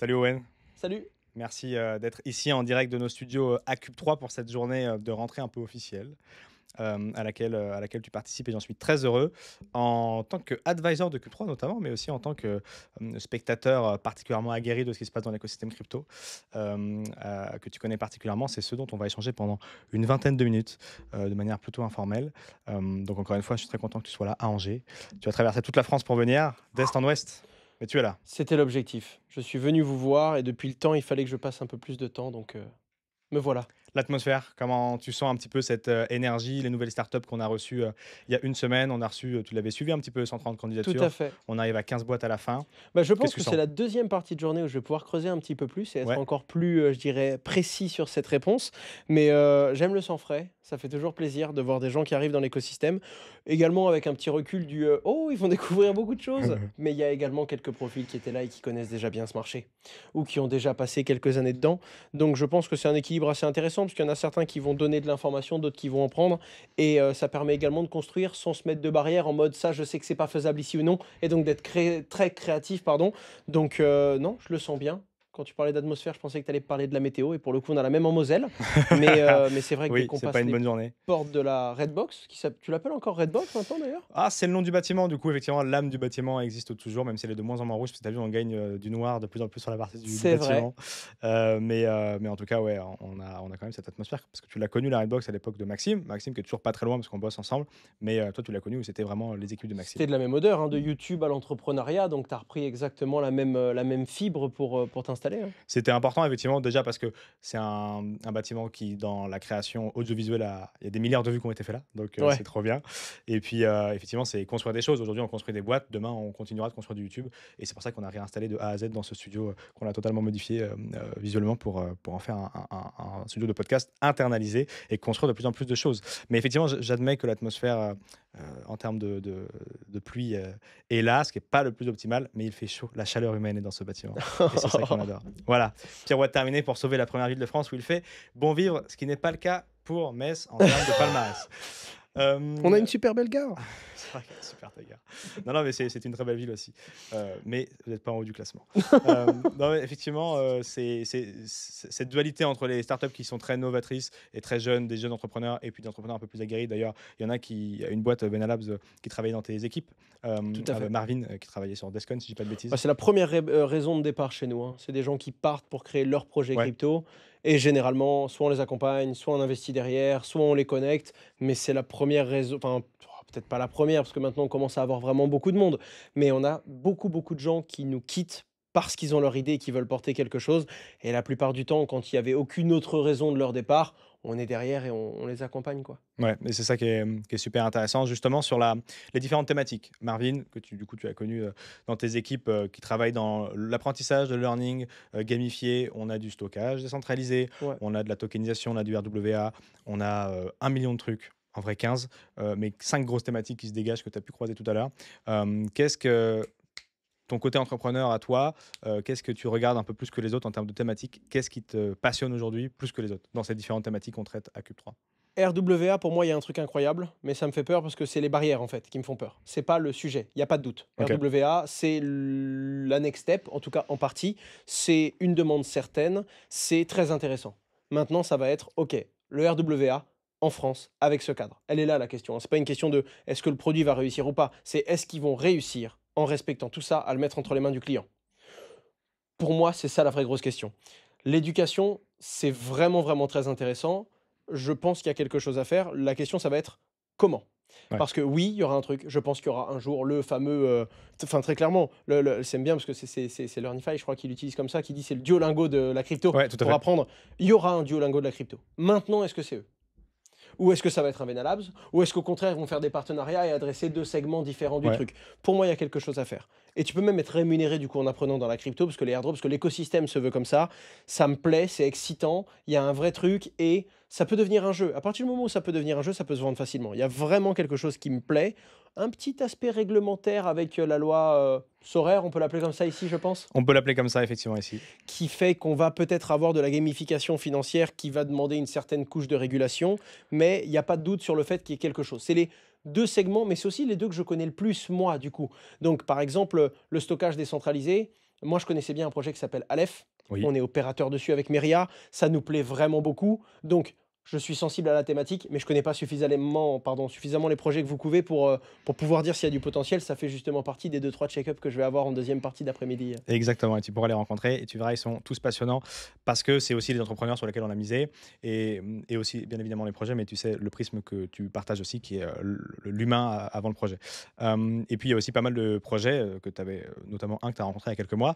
Salut Owen, Salut. merci d'être ici en direct de nos studios à Cube 3 pour cette journée de rentrée un peu officielle à laquelle tu participes et j'en suis très heureux en tant qu'advisor de Cube 3 notamment, mais aussi en tant que spectateur particulièrement aguerri de ce qui se passe dans l'écosystème crypto que tu connais particulièrement. C'est ce dont on va échanger pendant une vingtaine de minutes de manière plutôt informelle. Donc encore une fois, je suis très content que tu sois là à Angers. Tu as traversé toute la France pour venir, d'est en ouest, mais tu es là. C'était l'objectif. Je suis venu vous voir et depuis le temps, il fallait que je passe un peu plus de temps, donc me voilà. L'atmosphère, comment tu sens un petit peu cette énergie, les nouvelles startups qu'on a reçues il y a une semaine? On a reçu, tu l'avais suivi un petit peu, 130 Tout à candidatures. fait. On arrive à 15 boîtes à la fin. Bah, je Qu'est-ce pense que tu que c'est sens? la deuxième partie de journée où je vais pouvoir creuser un petit peu plus et être Ouais, encore plus, je dirais, précis sur cette réponse. Mais j'aime le sang frais. Ça fait toujours plaisir de voir des gens qui arrivent dans l'écosystème. Également avec un petit recul du oh, ils vont découvrir beaucoup de choses. Mais il y a également quelques profils qui étaient là et qui connaissent déjà bien ce marché ou qui ont déjà passé quelques années dedans. Donc je pense que c'est un équilibre assez intéressant parce qu'il y en a certains qui vont donner de l'information, d'autres qui vont en prendre. Et ça permet également de construire sans se mettre de barrière en mode ça, je sais que c'est pas faisable ici ou non. Et donc d'être très créatif, pardon. Donc non, je le sens bien. Quand tu parlais d'atmosphère, je pensais que tu allais parler de la météo. Et pour le coup, on a la même en Moselle. Mais c'est vrai que dès oui, qu'on c'est pas passe une les bonne journée. portes de la Redbox, tu l'appelles encore Redbox maintenant d'ailleurs? Ah, c'est le nom du bâtiment, du coup, effectivement, l'âme du bâtiment existe toujours, même si elle est de moins en moins rouge, parce que tu as vu, on gagne du noir de plus en plus sur la partie du C'est vrai. bâtiment. Mais en tout cas, ouais, on a quand même cette atmosphère, parce que tu l'as connu, la Redbox, à l'époque de Maxime. Maxime, qui est toujours pas très loin, parce qu'on bosse ensemble. Mais toi, tu l'as connu où c'était vraiment les équipes de Maxime. C'était de la même odeur, hein, de YouTube à l'entrepreneuriat. Donc tu as repris exactement la même fibre pour t'installer, hein. C'était important, effectivement, déjà parce que c'est un bâtiment qui, dans la création audiovisuelle, il y a des milliards de vues qui ont été faits là, donc c'est Ouais. trop bien. Et puis, effectivement, c'est construire des choses. Aujourd'hui, on construit des boîtes, demain, on continuera de construire du YouTube. Et c'est pour ça qu'on a réinstallé de A à Z dans ce studio, qu'on a totalement modifié visuellement pour en faire un studio de podcast internalisé et construire de plus en plus de choses. Mais effectivement, j'admets que l'atmosphère, en termes de pluie, est là, ce qui n'est pas le plus optimal, mais il fait chaud. La chaleur humaine est dans ce bâtiment. Et c'est ça qu'on adore. Voilà, pirouette terminée pour sauver la première ville de France où il fait bon vivre, ce qui n'est pas le cas pour Metz en termes de palmarès. On a Euh, une super belle gare. c'est vrai qu'elle est super ta gare. Non, non, mais c'est une très belle ville aussi. Mais vous n'êtes pas en haut du classement. Non, mais effectivement, cette dualité entre les startups qui sont très novatrices et très jeunes, des jeunes entrepreneurs, et puis des entrepreneurs un peu plus aguerris. D'ailleurs, il y en a il y a une boîte, Venalabs, qui travaillait dans tes équipes. Tout à Avec fait. Marvin, qui travaillait sur Descon, si je dis pas de Bah, bêtises. c'est la première raison de départ chez nous, hein. C'est des gens qui partent pour créer leur projet Ouais. crypto. Et généralement, soit on les accompagne, soit on investit derrière, soit on les connecte. Mais c'est la première raison, enfin, peut-être pas la première, parce que maintenant on commence à avoir vraiment beaucoup de monde. Mais on a beaucoup de gens qui nous quittent parce qu'ils ont leur idée et qui veulent porter quelque chose. Et la plupart du temps, quand il n'y avait aucune autre raison de leur départ, on est derrière et on les accompagne, quoi. Ouais, et c'est ça qui est super intéressant, justement, sur les différentes thématiques. Marvin, que du coup, tu as connu dans tes équipes qui travaillent dans l'apprentissage, le learning gamifié. On a du stockage décentralisé, Ouais. on a de la tokenisation, on a du RWA, on a 1 million de trucs. En vrai, 15, mais 5 grosses thématiques qui se dégagent que tu as pu croiser tout à l'heure. Qu'est-ce que ton côté entrepreneur à toi, qu'est-ce que tu regardes un peu plus que les autres en termes de thématiques? Qu'est-ce qui te passionne aujourd'hui plus que les autres dans ces différentes thématiques qu'on traite à Cube 3? RWA, pour moi, il y a un truc incroyable, mais ça me fait peur parce que c'est les barrières en fait qui me font peur. C'est pas le sujet, il y a pas de doute. Ok. RWA, c'est la next step, en tout cas en partie. C'est une demande certaine, c'est très intéressant. Maintenant, ça va être OK, le RWA en France avec ce cadre. Elle est là la question, hein. C'est pas une question de est-ce que le produit va réussir ou pas. C'est est-ce qu'ils vont réussir en respectant tout ça à le mettre entre les mains du client. Pour moi, c'est ça la vraie grosse question. L'éducation, c'est vraiment très intéressant. Je pense qu'il y a quelque chose à faire. La question, ça va être comment? Ouais. Parce que oui, il y aura un truc. Je pense qu'il y aura un jour le fameux, enfin très clairement, c'est bien parce que c'est Learnify, je crois qu'il l'utilise comme ça, qui dit c'est le Duolingo de la crypto Ouais, tout à pour fait. apprendre. Il y aura un Duolingo de la crypto. Maintenant, est-ce que c'est eux? Ou est-ce que ça va être un Venalabs? Ou est-ce qu'au contraire, ils vont faire des partenariats et adresser deux segments différents du Ouais. truc? Pour moi, il y a quelque chose à faire. Et tu peux même être rémunéré du coup en apprenant dans la crypto, parce que les airdrops, parce que l'écosystème se veut comme ça. Ça me plaît, c'est excitant, il y a un vrai truc et ça peut devenir un jeu. À partir du moment où ça peut devenir un jeu, ça peut se vendre facilement. Il y a vraiment quelque chose qui me plaît. Un petit aspect réglementaire avec la loi Sorare, on peut l'appeler comme ça ici, je pense, On peut l'appeler comme ça, effectivement, ici. qui fait qu'on va peut-être avoir de la gamification financière qui va demander une certaine couche de régulation, mais il n'y a pas de doute sur le fait qu'il y ait quelque chose. C'est les deux segments, mais c'est aussi les deux que je connais le plus, moi, du coup. Donc, par exemple, le stockage décentralisé, Moi, je connaissais bien un projet qui s'appelle Aleph. Oui. On est opérateur dessus avec Meria. Ça nous plaît vraiment beaucoup. Donc, je suis sensible à la thématique, mais je connais pas suffisamment les projets que vous couvez pour pouvoir dire s'il y a du potentiel. Ça fait justement partie des deux trois check-up que je vais avoir en deuxième partie d'après-midi. Exactement, et tu pourras les rencontrer et tu verras, ils sont tous passionnants parce que c'est aussi les entrepreneurs sur lesquels on a misé et aussi bien évidemment les projets, mais tu sais, le prisme que tu partages aussi qui est l'humain avant le projet. Et puis il y a aussi pas mal de projets que tu avais, notamment un que tu as rencontré il y a quelques mois,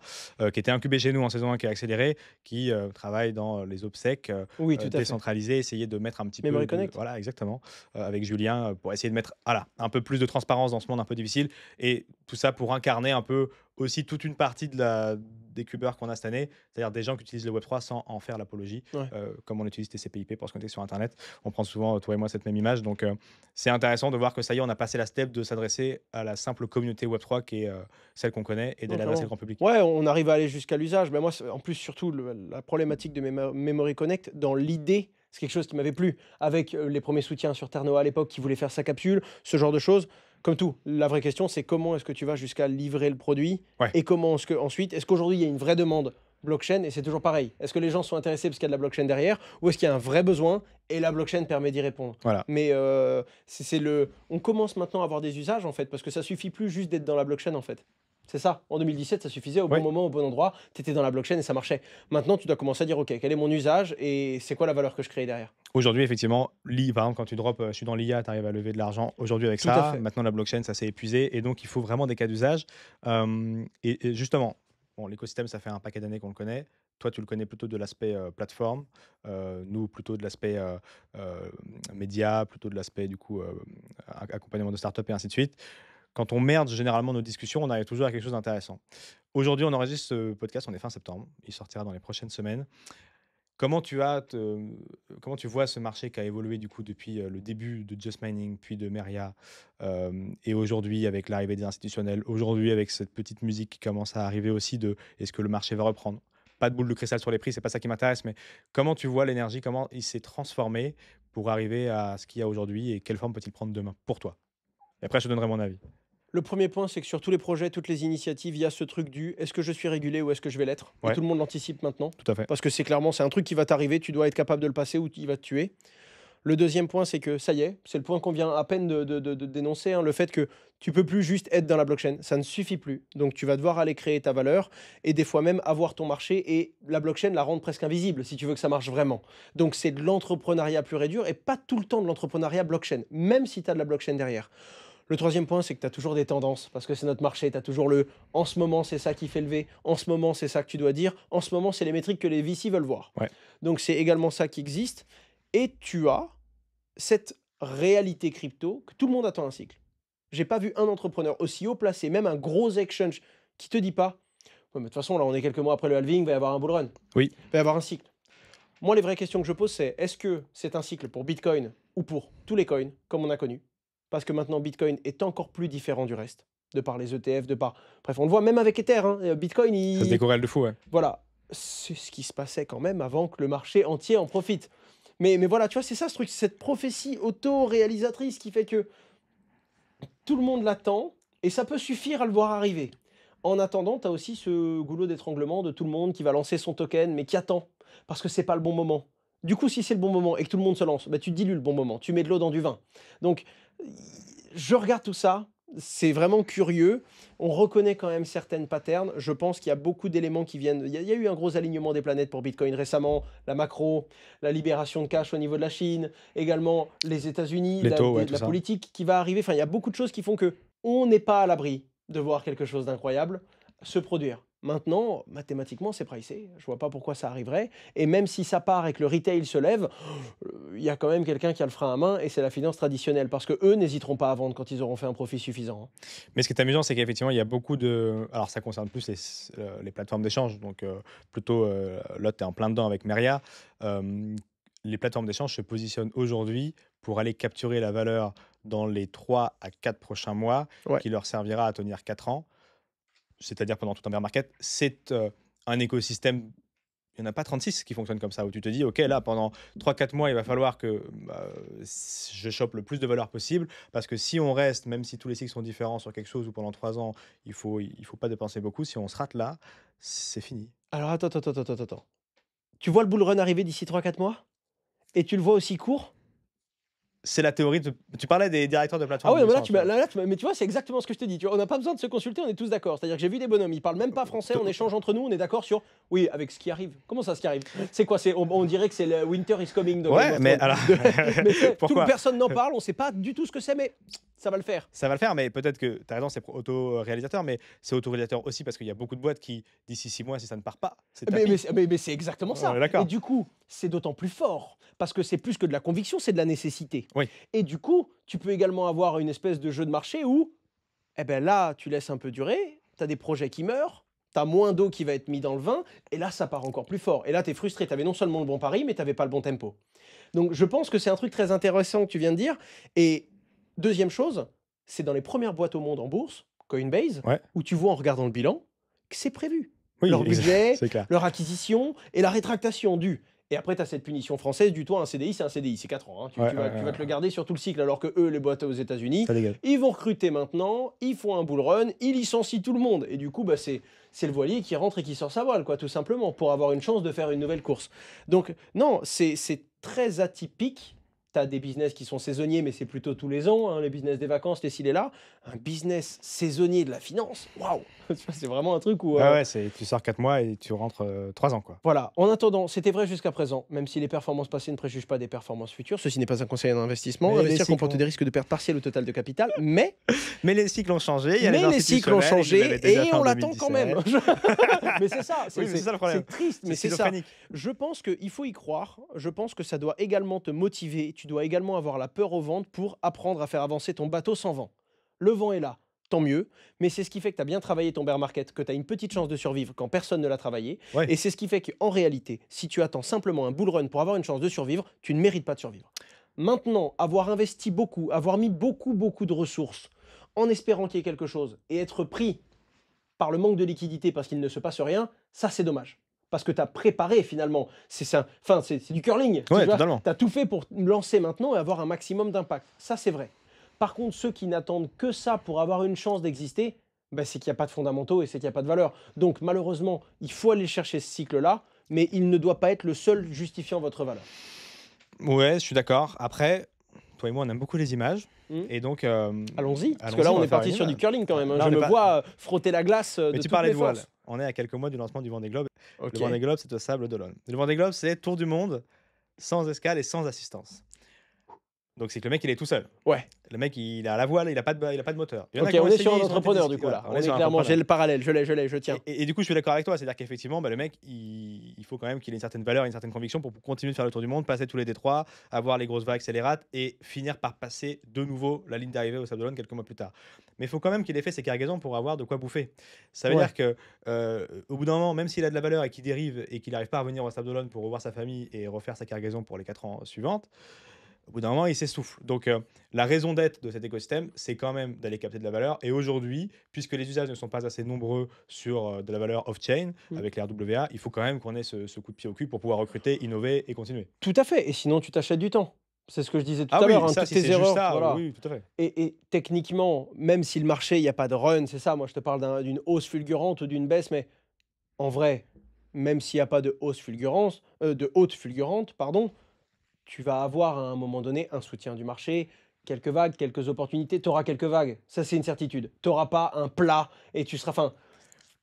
qui était incubé chez nous en saison 1, qui est accéléré, qui travaille dans les obsèques Oui, tout à fait. décentralisées, essayer de mettre un petit peu Memory de. Connect. Voilà, exactement, avec Julien, pour essayer de mettre voilà, un peu plus de transparence dans ce monde un peu difficile et tout ça pour incarner un peu aussi toute une partie des cubeurs qu'on a cette année, c'est-à-dire des gens qui utilisent le Web3 sans en faire l'apologie, Ouais. comme on utilise TCP/IP pour se connecter sur Internet. On prend souvent, toi et moi, cette même image. Donc, c'est intéressant de voir que ça y est, on a passé la step de s'adresser à la simple communauté Web3 qui est celle qu'on connaît et Non, d'aller adresser le clairement. grand public. Ouais, on arrive à aller jusqu'à l'usage. Mais moi, en plus, surtout, la problématique de Memory Connect, dans l'idée, c'est quelque chose qui m'avait plu. Avec les premiers soutiens sur Ternoa à l'époque qui voulaient faire sa capsule, ce genre de choses. Comme tout, la vraie question, c'est comment est-ce que tu vas jusqu'à livrer le produit Ouais, et comment est-ce que ensuite, est-ce qu'aujourd'hui, il y a une vraie demande blockchain et c'est toujours pareil. Est-ce que les gens sont intéressés parce qu'il y a de la blockchain derrière ou est-ce qu'il y a un vrai besoin et la blockchain permet d'y répondre. voilà. Mais on commence maintenant à avoir des usages en fait parce que ça suffit plus juste d'être dans la blockchain en fait. C'est ça. En 2017, ça suffisait au bon Ouais. moment, au bon endroit. Tu étais dans la blockchain et ça marchait. Maintenant, tu dois commencer à dire, OK, quel est mon usage et c'est quoi la valeur que je crée derrière. Aujourd'hui, effectivement, par exemple, quand tu drops, je suis dans l'IA, tu arrives à lever de l'argent aujourd'hui avec Tout à ça. fait. Maintenant, la blockchain, ça s'est épuisé. Et donc, il faut vraiment des cas d'usage. Et justement, bon, l'écosystème, ça fait un paquet d'années qu'on le connaît. Toi, tu le connais plutôt de l'aspect plateforme. Nous, plutôt de l'aspect média, plutôt de l'aspect, du coup, accompagnement de start-up et ainsi de suite. Quand on merge généralement nos discussions, on arrive toujours à quelque chose d'intéressant. Aujourd'hui, on enregistre ce podcast, on est fin septembre. Il sortira dans les prochaines semaines. Comment tu as te comment tu vois ce marché qui a évolué du coup depuis, le début de Just Mining, puis de Meria, et aujourd'hui avec l'arrivée des institutionnels, aujourd'hui avec cette petite musique qui commence à arriver aussi de est-ce que le marché va reprendre? Pas de boule de cristal sur les prix, c'est pas ça qui m'intéresse, mais comment tu vois l'énergie? Comment il s'est transformé pour arriver à ce qu'il y a aujourd'hui et quelle forme peut-il prendre demain pour toi? Et après je te donnerai mon avis. Le premier point, c'est que sur tous les projets, toutes les initiatives, il y a ce truc du est-ce que je suis régulé ou est-ce que je vais l'être. Et Ouais, tout le monde l'anticipe maintenant. tout à fait. Parce que c'est un truc qui va t'arriver, tu dois être capable de le passer ou il va te tuer. Le deuxième point, c'est que ça y est, c'est le point qu'on vient à peine de dénoncer, hein, le fait que tu peux plus juste être dans la blockchain. Ça ne suffit plus. Donc tu vas devoir aller créer ta valeur et des fois même avoir ton marché et la blockchain la rendre presque invisible si tu veux que ça marche vraiment. Donc c'est de l'entrepreneuriat pur et dur et pas tout le temps de l'entrepreneuriat blockchain, même si tu as de la blockchain derrière. Le troisième point, c'est que tu as toujours des tendances, parce que c'est notre marché. Tu as toujours en ce moment, c'est ça qui fait lever. En ce moment, c'est ça que tu dois dire. En ce moment, c'est les métriques que les VC veulent voir. Ouais. Donc, c'est également ça qui existe. Et tu as cette réalité crypto que tout le monde attend un cycle. J'ai pas vu un entrepreneur aussi haut placé, même un gros exchange, qui te dit pas ouais, mais de toute façon, là, on est quelques mois après le halving, il va y avoir un bull run. Oui, Il va y avoir un cycle. Moi, les vraies questions que je pose, c'est est-ce que c'est un cycle pour Bitcoin ou pour tous les coins, comme on a connu? Parce que maintenant, Bitcoin est encore plus différent du reste, de par les ETF, de par. Bref, on le voit même avec Ether. Hein, Bitcoin, ça se décorrèle de fou, ouais. voilà. C'est ce qui se passait quand même avant que le marché entier en profite. Mais voilà, tu vois, c'est ça ce truc, cette prophétie auto-réalisatrice qui fait que tout le monde l'attend et ça peut suffire à le voir arriver. En attendant, tu as aussi ce goulot d'étranglement de tout le monde qui va lancer son token, mais qui attend, parce que c'est pas le bon moment. Du coup, si c'est le bon moment et que tout le monde se lance, bah, tu dilues le bon moment, tu mets de l'eau dans du vin. Donc, je regarde tout ça, c'est vraiment curieux. On reconnaît quand même certaines patterns. Je pense qu'il y a beaucoup d'éléments qui viennent. Il y a eu un gros alignement des planètes pour Bitcoin récemment. La macro, la libération de cash au niveau de la Chine, également les États-Unis, Les taux, ouais, de tout la ça. politique qui va arriver. Enfin, il y a beaucoup de choses qui font que on n'est pas à l'abri de voir quelque chose d'incroyable se produire. Maintenant, mathématiquement, c'est pricé. Je vois pas pourquoi ça arriverait. Et même si ça part et que le retail se lève, il y a quand même quelqu'un qui a le frein à main et c'est la finance traditionnelle. Parce que eux n'hésiteront pas à vendre quand ils auront fait un profit suffisant. Hein. Mais ce qui est amusant, c'est qu'effectivement, il y a beaucoup de. Alors, ça concerne plus les plateformes d'échange. Donc, plutôt, là, tu es en plein dedans avec Meria. Les plateformes d'échange se positionnent aujourd'hui pour aller capturer la valeur dans les 3 à 4 prochains mois, Ouais. qui leur servira à tenir 4 ans, c'est-à-dire pendant tout un bear market. C'est un écosystème il y en a pas 36 qui fonctionnent comme ça, où tu te dis: «OK, là, pendant 3-4 mois, il va falloir que, je chope le plus de valeur possible, parce que si on reste, même si tous les cycles sont différents sur quelque chose, ou pendant 3 ans, il faut pas dépenser beaucoup. Si on se rate là, c'est fini». Alors attends, attends, attends, attends, attends. Tu vois le bull run arriver d'ici 3-4 mois? Et tu le vois aussi court? C'est la théorie de tu parlais des directeurs de Ah plateforme oui, de mais là, licence, ouais. mais tu vois, c'est exactement ce que je te dis. Tu vois, on n'a pas besoin de se consulter, on est tous d'accord. C'est-à-dire que j'ai vu des bonhommes, ils parlent même pas français, on échange entre nous, on est d'accord sur oui, avec ce qui arrive. Comment ça, ce qui arrive? C'est quoi? On dirait que c'est le Winter is coming de Game Ouais, of mais Thrones. alors Mais pourquoi? personne n'en parle, on sait pas du tout ce que c'est, mais ça va le faire. Ça va le faire, mais peut-être que tu as raison, c'est pour auto-réalisateur, mais c'est auto-réalisateur aussi parce qu'il y a beaucoup de boîtes qui, d'ici 6 mois, si ça ne part pas, c'est tapis. Mais c'est exactement On ça. est Et d'accord. du coup, c'est d'autant plus fort parce que c'est plus que de la conviction, c'est de la nécessité. Oui. Et du coup, tu peux également avoir une espèce de jeu de marché où, eh ben là, tu laisses un peu durer, tu as des projets qui meurent, tu as moins d'eau qui va être mis dans le vin, et là, ça part encore plus fort. Et là, tu es frustré, tu avais non seulement le bon pari, mais tu n'avais pas le bon tempo. Donc, je pense que c'est un truc très intéressant que tu viens de dire. Et deuxième chose, c'est dans les premières boîtes au monde en bourse, Coinbase, Ouais. où tu vois en regardant le bilan que c'est prévu. Oui, Leur budget, c'est clair. leur acquisition et la rétractation due. Et après, tu as cette punition française du toi, un CDI, c'est un CDI, c'est 4 ans, hein. Ouais, Tu vas te le ouais. garder sur tout le cycle, alors que eux, les boîtes aux États-Unis, Ça dégage. ils vont recruter maintenant, ils font un bull run, ils licencient tout le monde. Et du coup, bah, c'est le voilier qui rentre et qui sort sa voile, quoi, tout simplement, pour avoir une chance de faire une nouvelle course. Donc, non, c'est très atypique. Tu as des business qui sont saisonniers, mais c'est plutôt tous les ans, hein, les business des vacances, les ci, les là. Un business saisonnier de la finance, waouh! Tu vois, c'est vraiment un truc où. Ah ouais, c'est tu sors 4 mois et tu rentres, 3 ans, quoi. Voilà, en attendant, c'était vrai jusqu'à présent, même si les performances passées ne préjugent pas des performances futures. Ceci n'est pas un conseil en investissement. Mais les Investir cycles comporte ont des risques de perte partielle ou totale de capital, mais, mais les cycles ont changé, il y a les mais les cycles ont institutionnels, ils l'avaient changé déjà et fait en on l'attend quand même. 2017. Mais c'est ça, Oui, mais c'est ça le problème. c'est triste, C'est mais c'est ça. schizophrénique. Je pense qu'il faut y croire. Je pense que ça doit également te motiver. Tu dois également avoir la peur au ventre pour apprendre à faire avancer ton bateau sans vent. Le vent est là, tant mieux. Mais c'est ce qui fait que tu as bien travaillé ton bear market, que tu as une petite chance de survivre quand personne ne l'a travaillé. Ouais. Et c'est ce qui fait qu'en réalité, si tu attends simplement un bull run pour avoir une chance de survivre, tu ne mérites pas de survivre. Maintenant, avoir investi beaucoup, avoir mis beaucoup, beaucoup de ressources en espérant qu'il y ait quelque chose et être pris par le manque de liquidité parce qu'il ne se passe rien, ça c'est dommage. Parce que tu as préparé finalement. C'est ça. Enfin, c'est du curling. Ouais, totalement. Tu as tout fait pour lancer maintenant et avoir un maximum d'impact. Ça c'est vrai. Par contre, ceux qui n'attendent que ça pour avoir une chance d'exister, ben, c'est qu'il n'y a pas de fondamentaux et c'est qu'il n'y a pas de valeur. Donc malheureusement, il faut aller chercher ce cycle-là, mais il ne doit pas être le seul justifiant votre valeur. Ouais, je suis d'accord. Après, toi et moi, on aime beaucoup les images Hmm. et donc, Allons-y, parce que allons-y, là on on va est faire parti une sur du image. curling quand même, hein. Là, Je on est me pas vois frotter la glace mais de tu toutes parlais mes de voile. forces. On est à quelques mois du lancement du Vendée Globe. Ok. Le Vendée Globe, c'est au Sable d'Olonne. Le Vendée Globe, c'est tour du monde, sans escale et sans assistance. Donc c'est que le mec, il est tout seul. Ouais. Le mec, il a la voile, il a pas de moteur. Il y en a Ok, qui ont on est essayé, sur un ils ont été entrepreneur du disqualifiés. coup là. Voilà, On est sur un clairement, j'ai entrepreneur. le parallèle, je tiens. Et du coup, je suis d'accord avec toi. C'est-à-dire qu'effectivement, le mec, il faut quand même qu'il ait une certaine valeur, une certaine conviction pour continuer de faire le tour du monde, passer tous les détroits, avoir les grosses vagues accélérates et finir par passer de nouveau la ligne d'arrivée au Sable d'Olonne quelques mois plus tard. Mais il faut quand même qu'il ait fait ses cargaisons pour avoir de quoi bouffer. Ça veut Ouais. dire que au bout d'un moment, même s'il a de la valeur et qu'il dérive et qu'il n'arrive pas à revenir au Sable d'Olonne pour revoir sa famille et refaire sa cargaison pour les 4 ans suivantes, au bout d'un moment, il s'essouffle. Donc, la raison d'être de cet écosystème, c'est quand même d'aller capter de la valeur. Et aujourd'hui, puisque les usages ne sont pas assez nombreux sur de la valeur off-chain, Mm. avec les RWA, il faut quand même qu'on ait ce coup de pied au cul pour pouvoir recruter, innover et continuer. Tout à fait. Et sinon, tu t'achètes du temps. C'est ce que je disais tout Ah à l'heure, oui, hein, ça, toutes si tes c'est juste erreurs. ça, Voilà. oui, tout à fait. Et techniquement, même si le marché, il n'y a pas de run, c'est ça, moi je te parle d'une hausse fulgurante ou d'une baisse, mais en vrai, même s'il n'y a pas de hausse fulgurante, de haute fulgurante, pardon, tu vas avoir à un moment donné un soutien du marché, quelques vagues, quelques opportunités, tu auras quelques vagues, ça c'est une certitude. Tu n'auras pas un plat et tu seras... Enfin,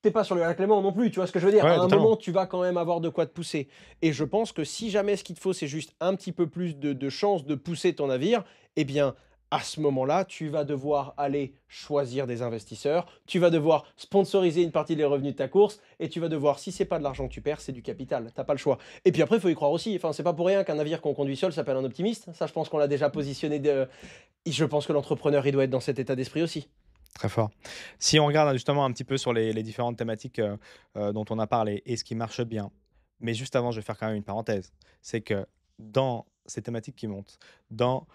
t'es pas sur le lac Léman non plus, tu vois ce que je veux dire? Ouais, À un totalement. moment, tu vas quand même avoir de quoi te pousser. Et je pense que si jamais ce qu'il te faut, c'est juste un petit peu plus de chance de pousser ton navire, eh bien, à ce moment-là, tu vas devoir aller choisir des investisseurs, tu vas devoir sponsoriser une partie des revenus de ta course, et tu vas devoir, si c'est pas de l'argent que tu perds, c'est du capital, t'as pas le choix. Et puis après, il faut y croire aussi, enfin, c'est pas pour rien qu'un navire qu'on conduit seul s'appelle un optimiste, ça je pense qu'on l'a déjà positionné, et je pense que l'entrepreneur, il doit être dans cet état d'esprit aussi. Très fort. Si on regarde justement un petit peu sur les différentes thématiques dont on a parlé et ce qui marche bien, mais juste avant, je vais faire quand même une parenthèse, c'est que dans ces thématiques qui montent, dans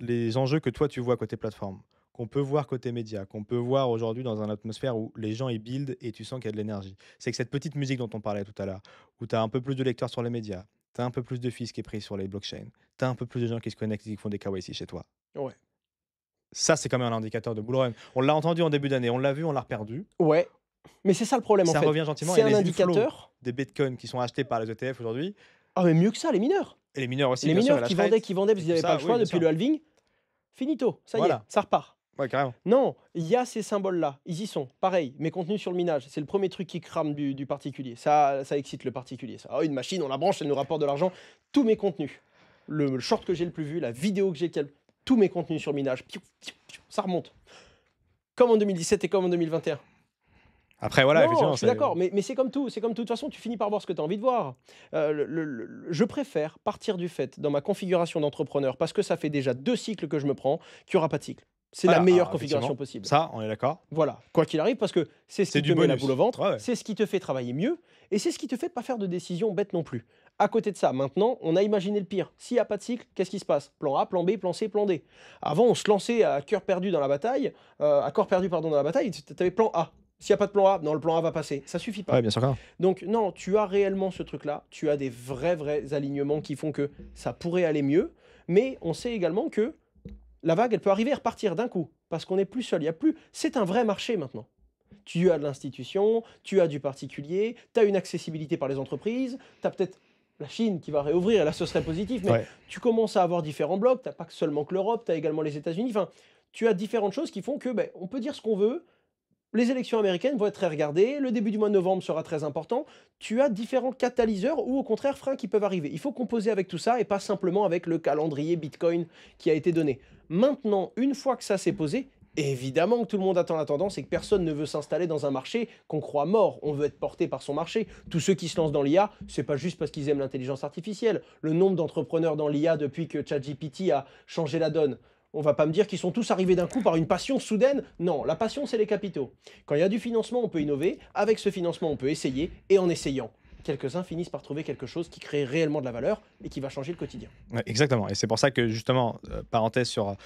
les enjeux que toi tu vois côté plateforme, qu'on peut voir côté média, qu'on peut voir aujourd'hui dans une atmosphère où les gens, ils build et tu sens qu'il y a de l'énergie. C'est que cette petite musique dont on parlait tout à l'heure, où tu as un peu plus de lecteurs sur les médias, tu as un peu plus de fees qui est pris sur les blockchains, tu as un peu plus de gens qui se connectent et qui font des KYC chez toi. Ouais. Ça, c'est quand même un indicateur de bull run. On l'a entendu en début d'année, on l'a vu, on l'a reperdu. Ouais, mais c'est ça le problème en Ça fait. revient gentiment C'est et un les inflows indicateur. des bitcoins qui sont achetés par les ETF aujourd'hui Ah mais mieux que ça, les mineurs. et les mineurs aussi, Les bien sûr, et mineurs la qui Schreid vendaient parce et qu'ils tout n'avaient pas le ça, oui, choix bien depuis sûr. le halving, finito, ça y est, Voilà. ça repart. Ouais, carrément. Non, il y a ces symboles-là, ils y sont. Pareil, mes contenus sur le minage, c'est le premier truc qui crame du particulier. Ça excite le particulier. Ça. Ah, une machine, on la branche, elle nous rapporte de l'argent. Tous mes contenus, le short que j'ai le plus vu, la vidéo que j'ai, tous mes contenus sur le minage, ça remonte. Comme en 2017 et comme en 2021. Après, voilà, Non, effectivement, je suis c'est d'accord, mais c'est comme tout, c'est comme tout. De toute façon, tu finis par voir ce que tu as envie de voir. Je préfère partir du fait, dans ma configuration d'entrepreneur, parce que ça fait déjà 2 cycles que je me prends, qu'il n'y aura pas de cycle. C'est la voilà, meilleure alors, configuration effectivement, possible. ça, on est d'accord. Voilà, quoi qu'il arrive, parce que c'est ce C'est qui du te met la bonus. boule au ventre, Ouais, ouais. c'est ce qui te fait travailler mieux, et c'est ce qui te fait pas faire de décisions bêtes non plus. À côté de ça, maintenant, on a imaginé le pire. S'il n'y a pas de cycle, qu'est-ce qui se passe? Plan A, plan B, plan C, plan D. Avant, on se lançait à cœur perdu dans la bataille, à corps perdu, pardon, dans la bataille, tu avais plan A. S'il n'y a pas de plan A, non, le plan A va passer. Ça suffit pas. Ouais, bien sûr que non. Donc non, tu as réellement ce truc-là, tu as des vrais alignements qui font que ça pourrait aller mieux, mais on sait également que la vague, elle peut arriver et repartir d'un coup, parce qu'on n'est plus seul, il y a plus... C'est un vrai marché maintenant. Tu as de l'institution, tu as du particulier, tu as une accessibilité par les entreprises, tu as peut-être la Chine qui va réouvrir, et là ce serait positif, mais Ouais. tu commences à avoir différents blocs, tu n'as pas seulement que l'Europe, tu as également les États-Unis, enfin, tu as différentes choses qui font que, ben, on peut dire ce qu'on veut, les élections américaines vont être très regardées, le début du mois de novembre sera très important. Tu as différents catalyseurs ou au contraire freins qui peuvent arriver. Il faut composer avec tout ça et pas simplement avec le calendrier Bitcoin qui a été donné. Maintenant, une fois que ça s'est posé, évidemment que tout le monde attend la tendance et que personne ne veut s'installer dans un marché qu'on croit mort. On veut être porté par son marché. Tous ceux qui se lancent dans l'IA, c'est pas juste parce qu'ils aiment l'intelligence artificielle. Le nombre d'entrepreneurs dans l'IA depuis que ChatGPT a changé la donne. On va pas me dire qu'ils sont tous arrivés d'un coup par une passion soudaine. Non, la passion, c'est les capitaux. Quand il y a du financement, on peut innover. Avec ce financement, on peut essayer. Et en essayant, quelques-uns finissent par trouver quelque chose qui crée réellement de la valeur et qui va changer le quotidien. Ouais, exactement. Et c'est pour ça que justement, parenthèse sur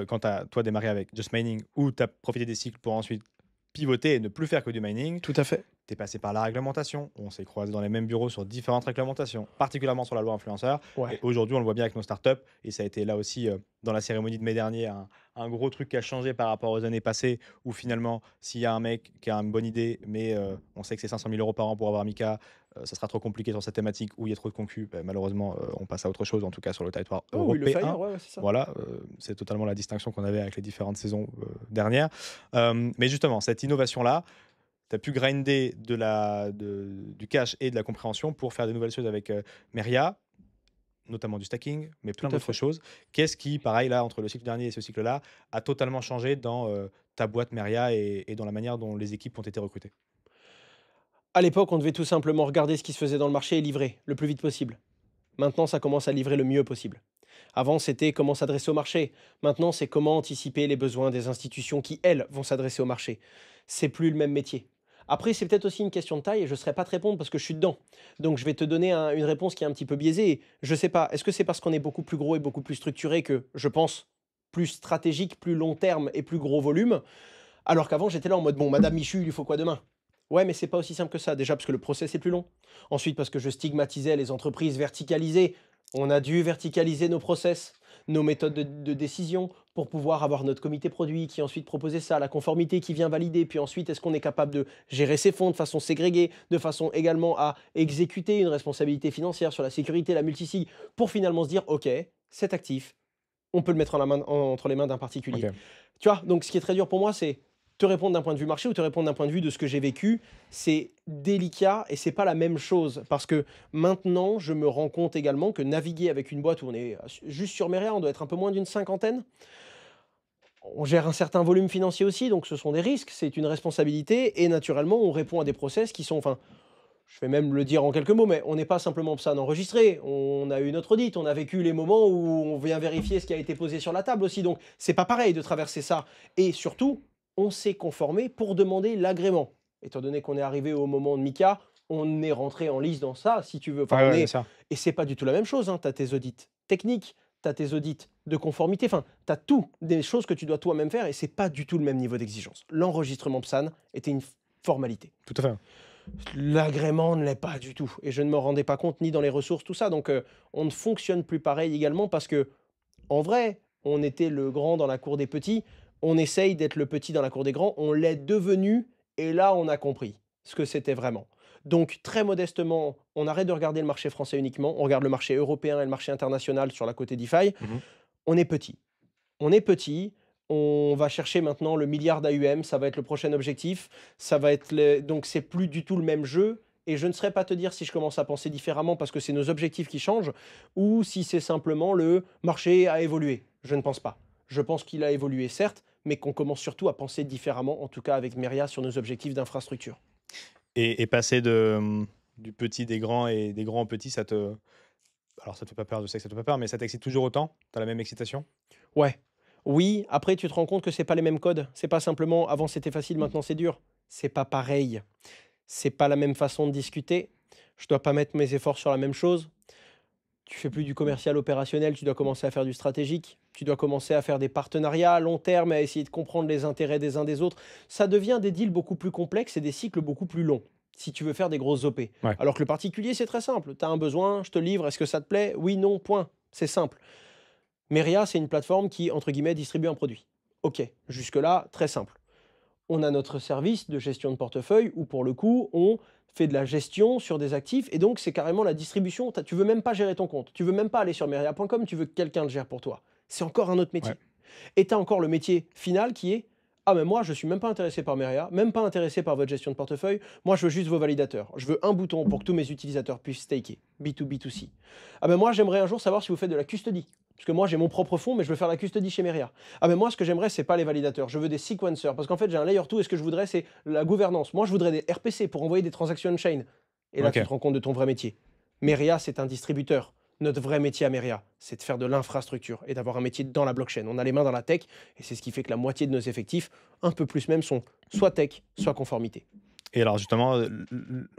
quand tu as toi démarré avec Just Mining ou tu as profité des cycles pour ensuite pivoter et ne plus faire que du mining, Tout à fait. tu es passé par la réglementation. On s'est croisés dans les mêmes bureaux sur différentes réglementations, particulièrement sur la loi influenceur. Ouais. Et aujourd'hui, on le voit bien avec nos startups. Et ça a été là aussi, dans la cérémonie de mai dernier, un gros truc qui a changé par rapport aux années passées, où finalement, s'il y a un mec qui a une bonne idée, mais on sait que c'est 500 000 euros par an pour avoir Mika, ça sera trop compliqué sur cette thématique où il y a trop de concus, ben, malheureusement, on passe à autre chose, en tout cas sur le territoire Oh oui, le européen. fire, ouais, c'est ça. Voilà, c'est totalement la distinction qu'on avait avec les différentes saisons dernières. Mais justement, cette innovation-là, tu as pu grinder du cash et de la compréhension pour faire des nouvelles choses avec Meria, notamment du stacking, mais plein Tout à d'autres fait. choses. Qu'est-ce qui, pareil, là, entre le cycle dernier et ce cycle-là, a totalement changé dans ta boîte Meria et dans la manière dont les équipes ont été recrutées? À l'époque, on devait tout simplement regarder ce qui se faisait dans le marché et livrer le plus vite possible. Maintenant, ça commence à livrer le mieux possible. Avant, c'était comment s'adresser au marché. Maintenant, c'est comment anticiper les besoins des institutions qui, elles, vont s'adresser au marché. C'est plus le même métier. Après, c'est peut-être aussi une question de taille et je ne saurais pas te répondre parce que je suis dedans. Donc, je vais te donner une réponse qui est un petit peu biaisée. Je ne sais pas, est-ce que c'est parce qu'on est beaucoup plus gros et beaucoup plus structuré que, je pense, plus stratégique, plus long terme et plus gros volume? Alors qu'avant, j'étais là en mode, bon, Madame Michu, il lui faut quoi demain? Ouais, mais c'est pas aussi simple que ça. Déjà parce que le process est plus long. Ensuite, parce que je stigmatisais les entreprises verticalisées. On a dû verticaliser nos process, nos méthodes de décision pour pouvoir avoir notre comité produit qui ensuite proposait ça, la conformité qui vient valider. Puis ensuite, est-ce qu'on est capable de gérer ses fonds de façon ségrégée, de façon également à exécuter une responsabilité financière sur la sécurité, la multisig, pour finalement se dire, OK, cet actif, on peut le mettre entre les mains d'un particulier. Ok. Tu vois, donc ce qui est très dur pour moi, c'est te répondre d'un point de vue marché ou te répondre d'un point de vue de ce que j'ai vécu. C'est délicat et c'est pas la même chose parce que maintenant, je me rends compte également que naviguer avec une boîte où on est juste sur Meria, on doit être un peu moins d'une cinquantaine. On gère un certain volume financier aussi, donc ce sont des risques, c'est une responsabilité et naturellement, on répond à des process qui sont, enfin, je vais même le dire en quelques mots, mais on n'est pas simplement ça d'enregistrer. On a eu notre audit, on a vécu les moments où on vient vérifier ce qui a été posé sur la table aussi. Donc, c'est pas pareil de traverser ça. Et surtout, on s'est conformé pour demander l'agrément. Étant donné qu'on est arrivé au moment de Mika, on est rentré en lice dans ça, si tu veux. Enfin, Ouais, on ouais, bien est... sûr. Et c'est pas du tout la même chose. Hein. Tu as tes audits techniques, tu as tes audits de conformité, enfin, tu as tout, des choses que tu dois toi-même faire et c'est pas du tout le même niveau d'exigence. L'enregistrement PSAN était une formalité. Tout à fait. L'agrément ne l'est pas du tout et je ne me rendais pas compte ni dans les ressources, tout ça. Donc, on ne fonctionne plus pareil également parce que en vrai, on était le grand dans la cour des petits, on essaye d'être le petit dans la cour des grands, on l'est devenu et là, on a compris ce que c'était vraiment. Donc très modestement, on arrête de regarder le marché français uniquement, on regarde le marché européen et le marché international sur la côté DeFi. Mmh. On est petit. On est petit, on va chercher maintenant le milliard d'AUM, ça va être le prochain objectif, ça va être donc c'est plus du tout le même jeu et je ne saurais pas te dire si je commence à penser différemment parce que c'est nos objectifs qui changent ou si c'est simplement le marché a évolué. Je ne pense pas. Je pense qu'il a évolué certes, mais qu'on commence surtout à penser différemment, en tout cas avec Meria sur nos objectifs d'infrastructure. Et passer de, du petit des grands et des grands aux petits, alors ça te fait pas peur, je sais que ça te fait pas peur, mais ça t'excite toujours autant? Tu as la même excitation? Ouais. Oui, après tu te rends compte que c'est pas les mêmes codes. C'est pas simplement avant c'était facile, maintenant c'est dur. C'est pas pareil. C'est pas la même façon de discuter. Je dois pas mettre mes efforts sur la même chose. Tu fais plus du commercial opérationnel, tu dois commencer à faire du stratégique. Tu dois commencer à faire des partenariats à long terme, à essayer de comprendre les intérêts des uns des autres. Ça devient des deals beaucoup plus complexes et des cycles beaucoup plus longs si tu veux faire des grosses OP. Ouais. Alors que le particulier, c'est très simple. Tu as un besoin, je te livre, est-ce que ça te plaît? Oui, non, point. C'est simple. Meria, c'est une plateforme qui, entre guillemets, distribue un produit. OK, jusque-là, très simple. On a notre service de gestion de portefeuille où, pour le coup, on fait de la gestion sur des actifs et donc c'est carrément la distribution. Tu veux même pas gérer ton compte. Tu veux même pas aller sur meria.com, tu veux que quelqu'un le gère pour toi. C'est encore un autre Ouais. métier. Et tu as encore le métier final qui est ah, mais moi, je suis même pas intéressé par Meria, même pas intéressé par votre gestion de portefeuille. Moi, je veux juste vos validateurs. Je veux un bouton pour que tous mes utilisateurs puissent staker. B2B2C. Ah, ben moi, j'aimerais un jour savoir si vous faites de la custody. Parce que moi, j'ai mon propre fonds, mais je veux faire la custody chez Meria. Ah, mais moi, ce que j'aimerais, c'est pas les validateurs. Je veux des sequencers. Parce qu'en fait, j'ai un layer 2 et ce que je voudrais, c'est la gouvernance. Moi, je voudrais des RPC pour envoyer des transactions on-chain. Et là, tu OK. te rends compte de ton vrai métier. Meria, c'est un distributeur. Notre vrai métier à Meria, c'est de faire de l'infrastructure et d'avoir un métier dans la blockchain. On a les mains dans la tech et c'est ce qui fait que la moitié de nos effectifs, un peu plus même, sont soit tech, soit conformité. Et alors justement,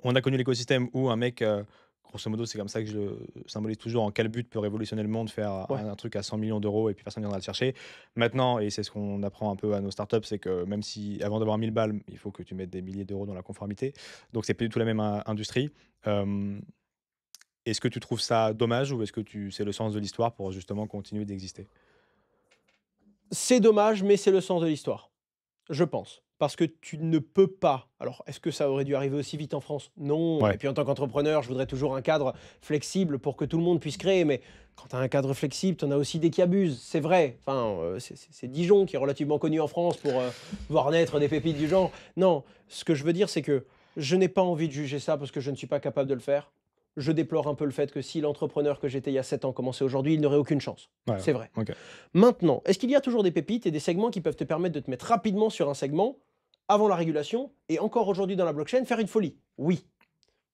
on a connu l'écosystème où un mec, grosso modo, c'est comme ça que je le symbolise toujours, en quel but peut révolutionner le monde, faire Ouais. un truc à 100 millions d'euros et puis personne ne viendra le chercher. Maintenant, et c'est ce qu'on apprend un peu à nos startups, c'est que même si avant d'avoir 1000 balles, il faut que tu mettes des milliers d'euros dans la conformité. Donc c'est pas du tout la même industrie. Hem, Est-ce que tu trouves ça dommage ou est-ce que c'est le sens de l'histoire pour justement continuer d'exister? C'est dommage, mais c'est le sens de l'histoire. Je pense. Parce que tu ne peux pas. Alors, est-ce que ça aurait dû arriver aussi vite en France? Non. Et Ouais, puis, en tant qu'entrepreneur, je voudrais toujours un cadre flexible pour que tout le monde puisse créer. Mais quand tu as un cadre flexible, tu en as aussi des qui abusent. C'est vrai. Enfin, c'est Dijon qui est relativement connu en France pour voir naître des pépites du genre. Non. Ce que je veux dire, c'est que je n'ai pas envie de juger ça parce que je ne suis pas capable de le faire. Je déplore un peu le fait que si l'entrepreneur que j'étais il y a 7 ans commençait aujourd'hui, il n'aurait aucune chance. ouais, C'est vrai. OK. Maintenant, est-ce qu'il y a toujours des pépites et des segments qui peuvent te permettre de te mettre rapidement sur un segment avant la régulation et encore aujourd'hui dans la blockchain faire une folie? Oui.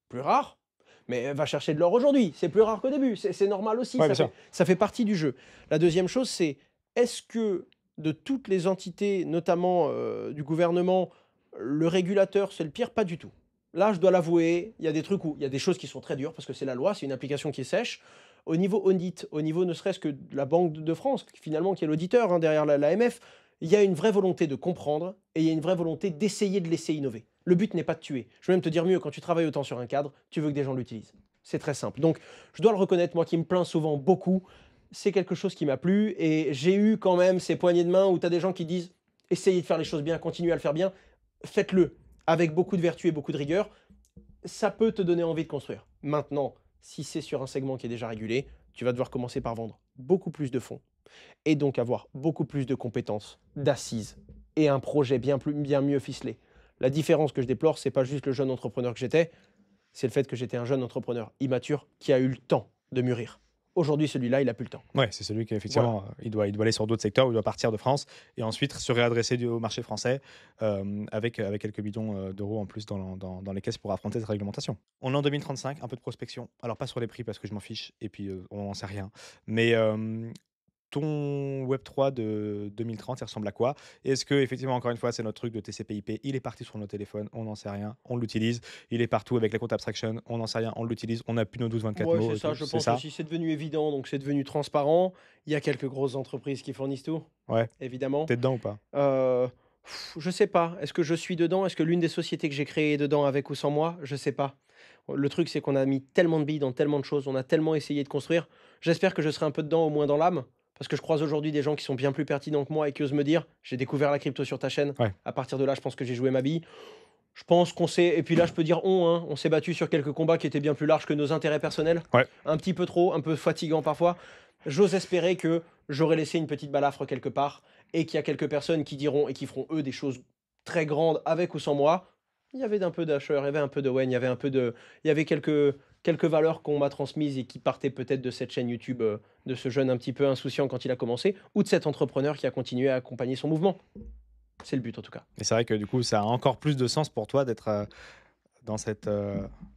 Plus rare, mais va chercher de l'or aujourd'hui. C'est plus rare qu'au début. C'est normal aussi. Ouais, bien sûr. Ça fait partie du jeu. La deuxième chose, c'est est-ce que de toutes les entités, notamment du gouvernement, le régulateur, c'est le pire? Pas du tout. Là, je dois l'avouer, il y a des trucs où il y a des choses qui sont très dures parce que c'est la loi, c'est une application qui est sèche. Au niveau audit, au niveau ne serait-ce que de la Banque de France, finalement, qui est l'auditeur derrière l'AMF, il y a une vraie volonté de comprendre et il y a une vraie volonté d'essayer de laisser innover. Le but n'est pas de tuer. Je vais même te dire mieux, quand tu travailles autant sur un cadre, tu veux que des gens l'utilisent. C'est très simple. Donc, je dois le reconnaître, moi qui me plains souvent beaucoup, c'est quelque chose qui m'a plu et j'ai eu quand même ces poignées de main où tu as des gens qui disent essayez de faire les choses bien, continuez à le faire bien, faites-le avec beaucoup de vertu et beaucoup de rigueur. Ça peut te donner envie de construire. Maintenant, si c'est sur un segment qui est déjà régulé, tu vas devoir commencer par vendre beaucoup plus de fonds et donc avoir beaucoup plus de compétences, d'assises et un projet bien mieux ficelé. La différence que je déplore, c'est pas juste le jeune entrepreneur que j'étais, c'est le fait que j'étais un jeune entrepreneur immature qui a eu le temps de mûrir. Aujourd'hui, celui-là, il a plus le temps. Ouais, c'est celui qui Voilà. effectivement, il doit aller sur d'autres secteurs, il doit partir de France et ensuite se réadresser au marché français, avec quelques bidons, d'euros en plus dans les caisses pour affronter cette réglementation. On est en 2035, un peu de prospection. Alors pas sur les prix parce que je m'en fiche et puis, on n'en sait rien. Mais, ton Web3 de 2030, il ressemble à quoi? Est-ce que effectivement, encore une fois, c'est notre truc de TCP/IP, il est parti sur nos téléphones, on n'en sait rien, on l'utilise. Il est partout avec les comptes abstraction, on n'en sait rien, on l'utilise, on n'a plus nos 12-24 Ouais, c'est mots et ça, tout, je c'est pense ça? aussi. C'est devenu évident, donc c'est devenu transparent. Il y a quelques grosses entreprises qui fournissent tout, Ouais, évidemment. tu dedans ou pas? Heu, je sais pas. Est-ce que je suis dedans? Est-ce que l'une des sociétés que j'ai créées est dedans avec ou sans moi? Je sais pas. Le truc, c'est qu'on a mis tellement de billes dans tellement de choses, on a tellement essayé de construire. J'espère que je serai un peu dedans, au moins dans l'âme, parce que je croise aujourd'hui des gens qui sont bien plus pertinents que moi et qui osent me dire: «J'ai découvert la crypto sur ta chaîne». Ouais, À partir de là, je pense que j'ai joué ma bille. Je pense qu'on s'est et puis là, je peux dire on, hein, on s'est battu sur quelques combats qui étaient bien plus larges que nos intérêts personnels. ouais. Un petit peu trop, un peu fatigant parfois. J'ose espérer que j'aurais laissé une petite balafre quelque part et qu'il y a quelques personnes qui diront et qui feront eux des choses très grandes avec ou sans moi. Il y avait d'un peu d'Asher, il y avait un peu de Wayne, il y avait quelques valeurs qu'on m'a transmises et qui partaient peut-être de cette chaîne YouTube, de ce jeune un petit peu insouciant quand il a commencé, ou de cet entrepreneur qui a continué à accompagner son mouvement. C'est le but en tout cas. Et c'est vrai que du coup, ça a encore plus de sens pour toi d'être, dans cette,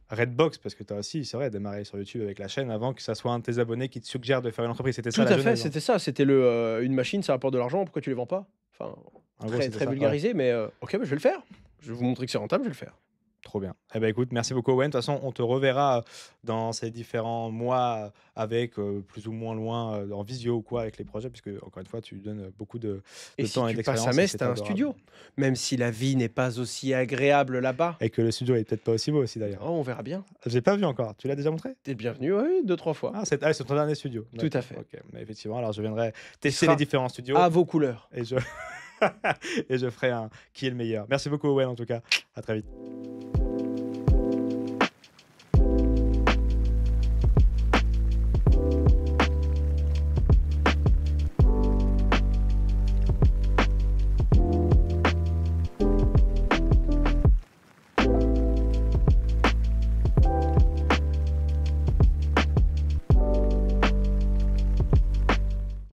red box parce que tu as aussi, c'est vrai, démarré sur YouTube avec la chaîne avant que ça soit un de tes abonnés qui te suggère de faire une entreprise. C'était ça Tout la à fait, genèse, hein? c'était ça, c'était une machine, ça rapporte de l'argent, pourquoi tu les vends pas? Enfin, En gros, très, c'était très ça? Ouais. vulgarisé, mais OK, bah, je vais le faire. Je vais vous montrer que c'est rentable, je vais le faire. Trop bien. Eh ben, écoute, merci beaucoup Owen. De toute façon, on te reverra, dans ces différents mois, avec, plus ou moins loin, en visio ou quoi avec les projets puisque encore une fois, tu donnes, beaucoup Et de si temps et tu passes à d'expérience et Metz, c'est tu un adorable. studio. Même si la vie n'est pas aussi agréable là-bas. Et que le studio est peut-être pas aussi beau aussi d'ailleurs. Oh, on verra bien. J'ai pas vu encore. Tu l'as déjà montré? Tu es le bienvenu, oui, 2-3 fois. C'est ton dernier studio? Tout à D'accord, fait. OK. Mais effectivement, alors je viendrai Il tester les sera différents studios à vos couleurs. et je et je ferai un qui est le meilleur. Merci beaucoup Owen en tout cas. À très vite.